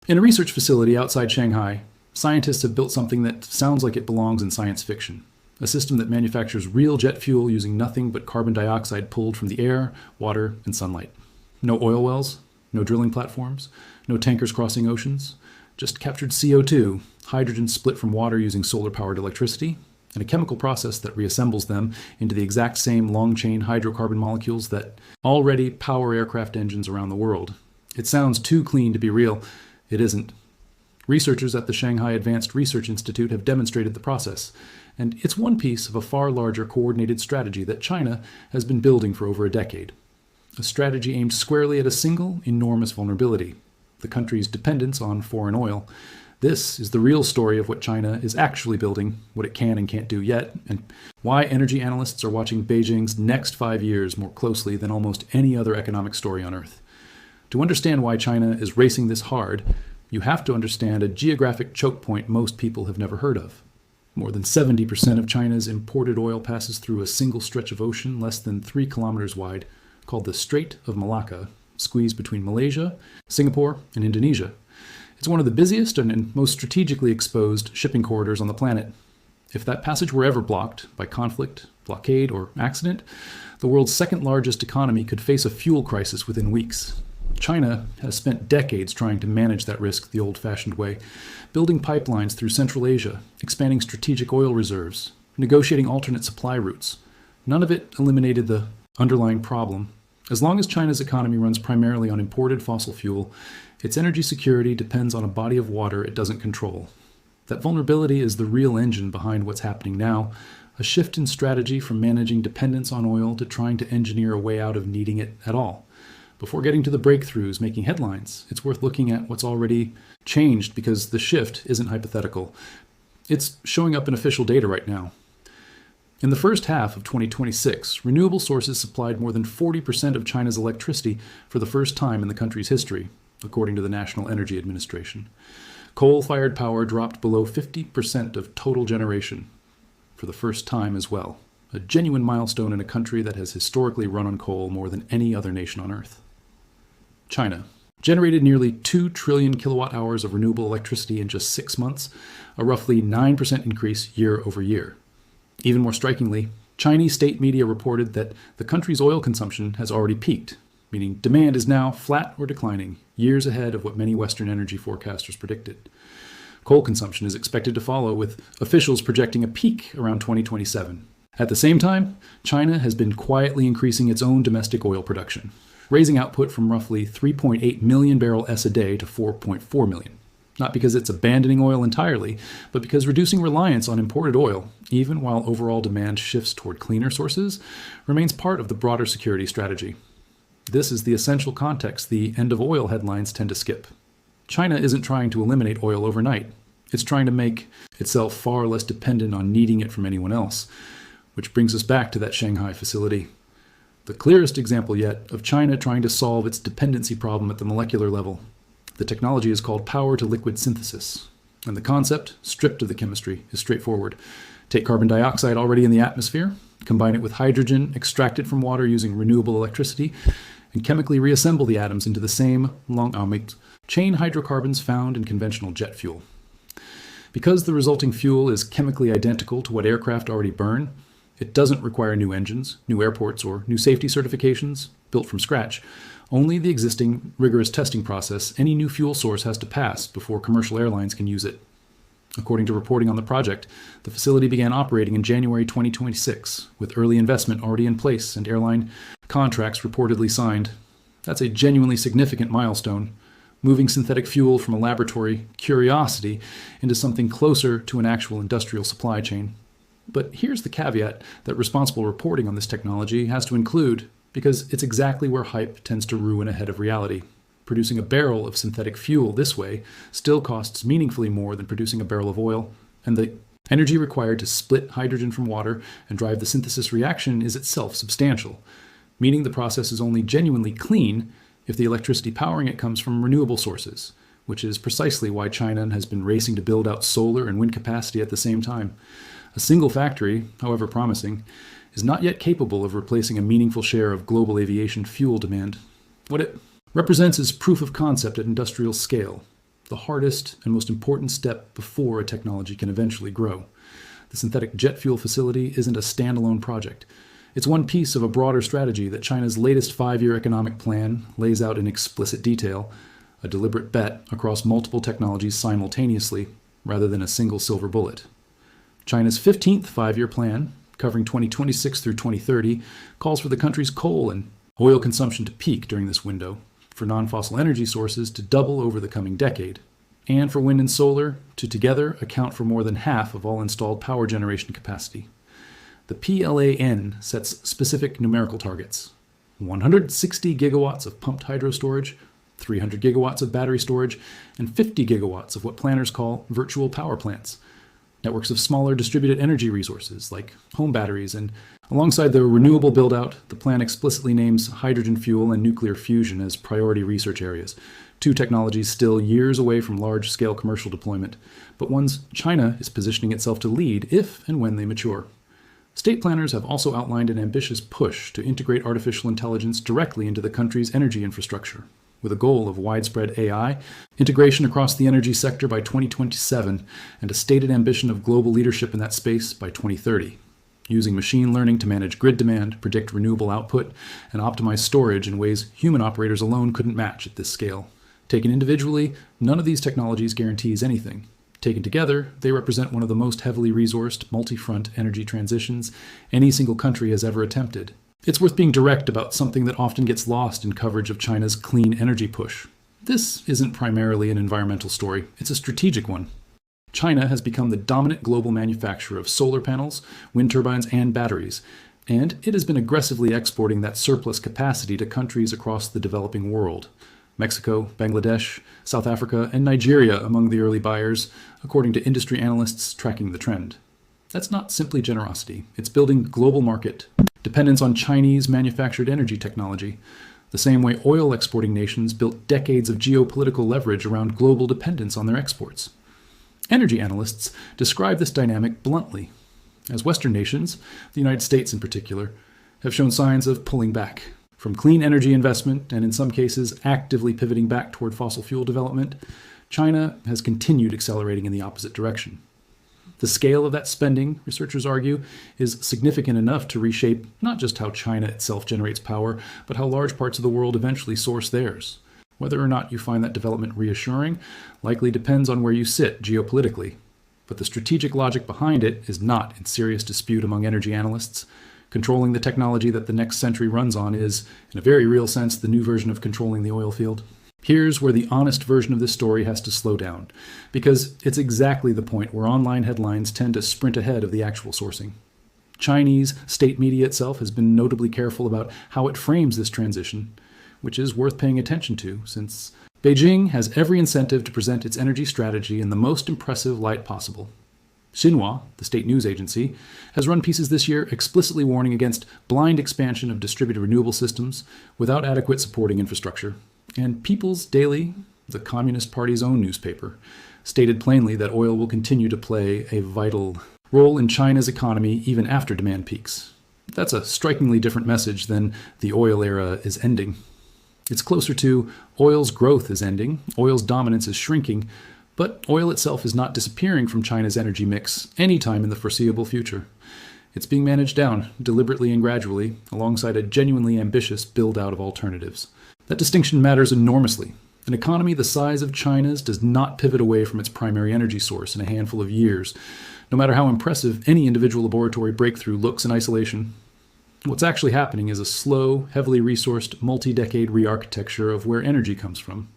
In a research facility outside Shanghai, scientists have built something that sounds like it belongs in science fiction. A system that manufactures real jet fuel using nothing but carbon dioxide pulled from the air, water, and sunlight. No oil wells, no drilling platforms, no tankers crossing oceans, just captured CO2, hydrogen split from water using solar-powered electricity, and a chemical process that reassembles them into the exact same long-chain hydrocarbon molecules that already power aircraft engines around the world. It sounds too clean to be real. It isn't. Researchers at the Shanghai Advanced Research Institute have demonstrated the process, and it's one piece of a far larger coordinated strategy that China has been building for over a decade. A strategy aimed squarely at a single, enormous vulnerability: the country's dependence on foreign oil. This is the real story of what China is actually building, what it can and can't do yet, and why energy analysts are watching Beijing's next 5 years more closely than almost any other economic story on Earth. To understand why China is racing this hard, you have to understand a geographic choke point most people have never heard of. More than 70% of China's imported oil passes through a single stretch of ocean less than 3 kilometers wide, called the Strait of Malacca, squeezed between Malaysia, Singapore, and Indonesia. It's one of the busiest and most strategically exposed shipping corridors on the planet. If that passage were ever blocked by conflict, blockade, or accident, the world's second largest economy could face a fuel crisis within weeks. China has spent decades trying to manage that risk the old-fashioned way, building pipelines through Central Asia, expanding strategic oil reserves, negotiating alternate supply routes. None of it eliminated the underlying problem. As long as China's economy runs primarily on imported fossil fuel, its energy security depends on a body of water it doesn't control. That vulnerability is the real engine behind what's happening now, a shift in strategy from managing dependence on oil to trying to engineer a way out of needing it at all. Before getting to the breakthroughs making headlines, it's worth looking at what's already changed, because the shift isn't hypothetical. It's showing up in official data right now. In the first half of 2026, renewable sources supplied more than 40% of China's electricity for the first time in the country's history, according to the National Energy Administration. Coal-fired power dropped below 50% of total generation for the first time as well, a genuine milestone in a country that has historically run on coal more than any other nation on Earth. China generated nearly 2 trillion kilowatt hours of renewable electricity in just 6 months, a roughly 9% increase year over year. Even more strikingly, Chinese state media reported that the country's oil consumption has already peaked, meaning demand is now flat or declining, years ahead of what many Western energy forecasters predicted. Coal consumption is expected to follow, with officials projecting a peak around 2027. At the same time, China has been quietly increasing its own domestic oil production, raising output from roughly 3.8 million barrels a day to 4.4 million. Not because it's abandoning oil entirely, but because reducing reliance on imported oil, even while overall demand shifts toward cleaner sources, remains part of the broader security strategy. This is the essential context the end of oil headlines tend to skip. China isn't trying to eliminate oil overnight. It's trying to make itself far less dependent on needing it from anyone else, which brings us back to that Shanghai facility. The clearest example yet of China trying to solve its dependency problem at the molecular level. The technology is called power-to-liquid synthesis, and the concept, stripped of the chemistry, is straightforward. Take carbon dioxide already in the atmosphere, combine it with hydrogen extracted from water using renewable electricity, and chemically reassemble the atoms into the same long-chain hydrocarbons found in conventional jet fuel. Because the resulting fuel is chemically identical to what aircraft already burn, it doesn't require new engines, new airports, or new safety certifications built from scratch. Only the existing rigorous testing process any new fuel source has to pass before commercial airlines can use it. According to reporting on the project, the facility began operating in January 2026, with early investment already in place and airline contracts reportedly signed. That's a genuinely significant milestone, moving synthetic fuel from a laboratory curiosity into something closer to an actual industrial supply chain. But here's the caveat that responsible reporting on this technology has to include, because it's exactly where hype tends to ruin ahead of reality. Producing a barrel of synthetic fuel this way still costs meaningfully more than producing a barrel of oil, and the energy required to split hydrogen from water and drive the synthesis reaction is itself substantial, meaning the process is only genuinely clean if the electricity powering it comes from renewable sources, which is precisely why China has been racing to build out solar and wind capacity at the same time. A single factory, however promising, is not yet capable of replacing a meaningful share of global aviation fuel demand. What it represents is proof of concept at industrial scale. the hardest and most important step before a technology can eventually grow. The synthetic jet fuel facility isn't a standalone project. It's one piece of a broader strategy that China's latest 5-year economic plan lays out in explicit detail, a deliberate bet across multiple technologies simultaneously, rather than a single silver bullet. China's 15th 5-year plan, covering 2026 through 2030, calls for the country's coal and oil consumption to peak during this window, for non-fossil energy sources to double over the coming decade, and for wind and solar to together account for more than half of all installed power generation capacity. The PLAN sets specific numerical targets: 160 gigawatts of pumped hydro storage, 300 gigawatts of battery storage, and 50 gigawatts of what planners call virtual power plants, networks of smaller distributed energy resources like home batteries. And alongside the renewable build-out, the plan explicitly names hydrogen fuel and nuclear fusion as priority research areas, two technologies still years away from large-scale commercial deployment, but ones China is positioning itself to lead if and when they mature. State planners have also outlined an ambitious push to integrate artificial intelligence directly into the country's energy infrastructure, with a goal of widespread AI integration across the energy sector by 2027 and a stated ambition of global leadership in that space by 2030, using machine learning to manage grid demand, predict renewable output, and optimize storage in ways human operators alone couldn't match at this scale. Taken individually, none of these technologies guarantees anything. Taken together, they represent one of the most heavily resourced, multi-front energy transitions any single country has ever attempted. It's worth being direct about something that often gets lost in coverage of China's clean energy push. This isn't primarily an environmental story, it's a strategic one. China has become the dominant global manufacturer of solar panels, wind turbines, and batteries, and it has been aggressively exporting that surplus capacity to countries across the developing world. Mexico, Bangladesh, South Africa, and Nigeria among the early buyers, according to industry analysts tracking the trend. That's not simply generosity, it's building global market dependence on Chinese manufactured energy technology, the same way oil exporting nations built decades of geopolitical leverage around global dependence on their exports. Energy analysts describe this dynamic bluntly, as Western nations, the United States in particular, have shown signs of pulling back from clean energy investment and in some cases actively pivoting back toward fossil fuel development. China has continued accelerating in the opposite direction. The scale of that spending, researchers argue, is significant enough to reshape not just how China itself generates power, but how large parts of the world eventually source theirs. Whether or not you find that development reassuring likely depends on where you sit geopolitically. But the strategic logic behind it is not in serious dispute among energy analysts. Controlling the technology that the next century runs on is, in a very real sense, the new version of controlling the oil field. Here's where the honest version of this story has to slow down, because it's exactly the point where online headlines tend to sprint ahead of the actual sourcing. Chinese state media itself has been notably careful about how it frames this transition, which is worth paying attention to, since Beijing has every incentive to present its energy strategy in the most impressive light possible. Xinhua, the state news agency, has run pieces this year explicitly warning against blind expansion of distributed renewable systems without adequate supporting infrastructure. And People's Daily, the Communist Party's own newspaper, stated plainly that oil will continue to play a vital role in China's economy even after demand peaks. That's a strikingly different message than the oil era is ending. It's closer to oil's growth is ending, oil's dominance is shrinking, but oil itself is not disappearing from China's energy mix anytime in the foreseeable future. It's being managed down, deliberately and gradually, alongside a genuinely ambitious build-out of alternatives. That distinction matters enormously. An economy the size of China's does not pivot away from its primary energy source in a handful of years, no matter how impressive any individual laboratory breakthrough looks in isolation. What's actually happening is a slow, heavily resourced, multi-decade re-architecture of where energy comes from,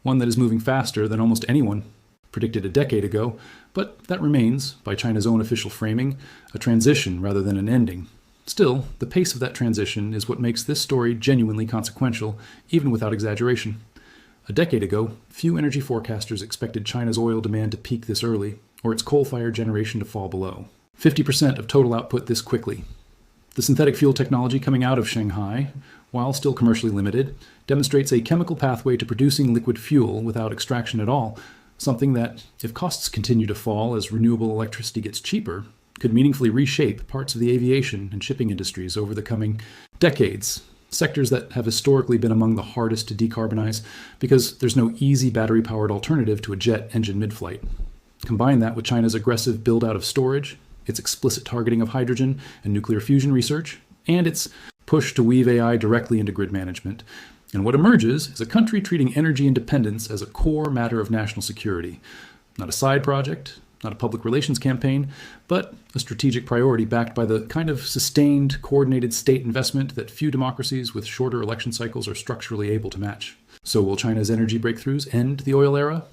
one that is moving faster than almost anyone predicted a decade ago, but that remains, by China's own official framing, a transition rather than an ending. Still, the pace of that transition is what makes this story genuinely consequential, even without exaggeration. A decade ago, few energy forecasters expected China's oil demand to peak this early, or its coal-fired generation to fall below 50% of total output this quickly. The synthetic fuel technology coming out of Shanghai, while still commercially limited, demonstrates a chemical pathway to producing liquid fuel without extraction at all, something that, if costs continue to fall as renewable electricity gets cheaper, could meaningfully reshape parts of the aviation and shipping industries over the coming decades. sectors that have historically been among the hardest to decarbonize because there's no easy battery-powered alternative to a jet engine mid-flight. Combine that with China's aggressive build-out of storage, its explicit targeting of hydrogen and nuclear fusion research, and its push to weave AI directly into grid management. And what emerges is a country treating energy independence as a core matter of national security. Not a side project, not a public relations campaign, but a strategic priority backed by the kind of sustained, coordinated state investment that few democracies with shorter election cycles are structurally able to match. So will China's energy breakthroughs end the oil era?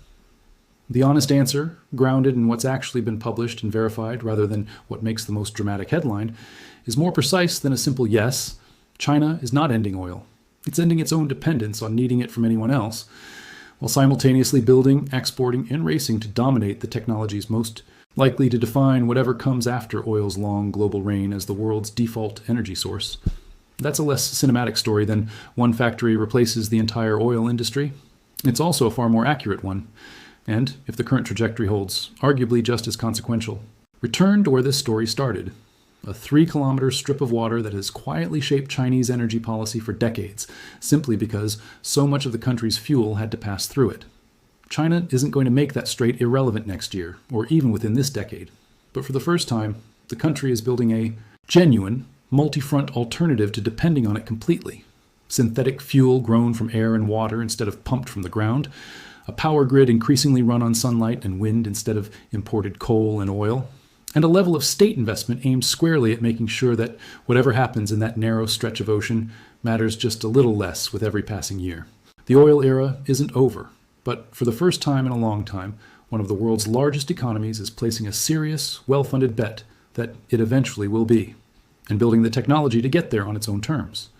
The honest answer, grounded in what's actually been published and verified rather than what makes the most dramatic headline, is more precise than a simple yes. China is not ending oil. It's ending its own dependence on needing it from anyone else, while simultaneously building, exporting, and racing to dominate the technologies most likely to define whatever comes after oil's long global reign as the world's default energy source. That's a less cinematic story than one factory replaces the entire oil industry. It's also a far more accurate one, and, if the current trajectory holds, arguably just as consequential. Return to where this story started. A 3-kilometer strip of water that has quietly shaped Chinese energy policy for decades, simply because so much of the country's fuel had to pass through it. China isn't going to make that strait irrelevant next year, or even within this decade. But for the first time, the country is building a genuine, multi-front alternative to depending on it completely. Synthetic fuel grown from air and water instead of pumped from the ground, a power grid increasingly run on sunlight and wind instead of imported coal and oil, and a level of state investment aimed squarely at making sure that whatever happens in that narrow stretch of ocean matters just a little less with every passing year. The oil era isn't over, but for the first time in a long time, one of the world's largest economies is placing a serious, well-funded bet that it eventually will be, and building the technology to get there on its own terms.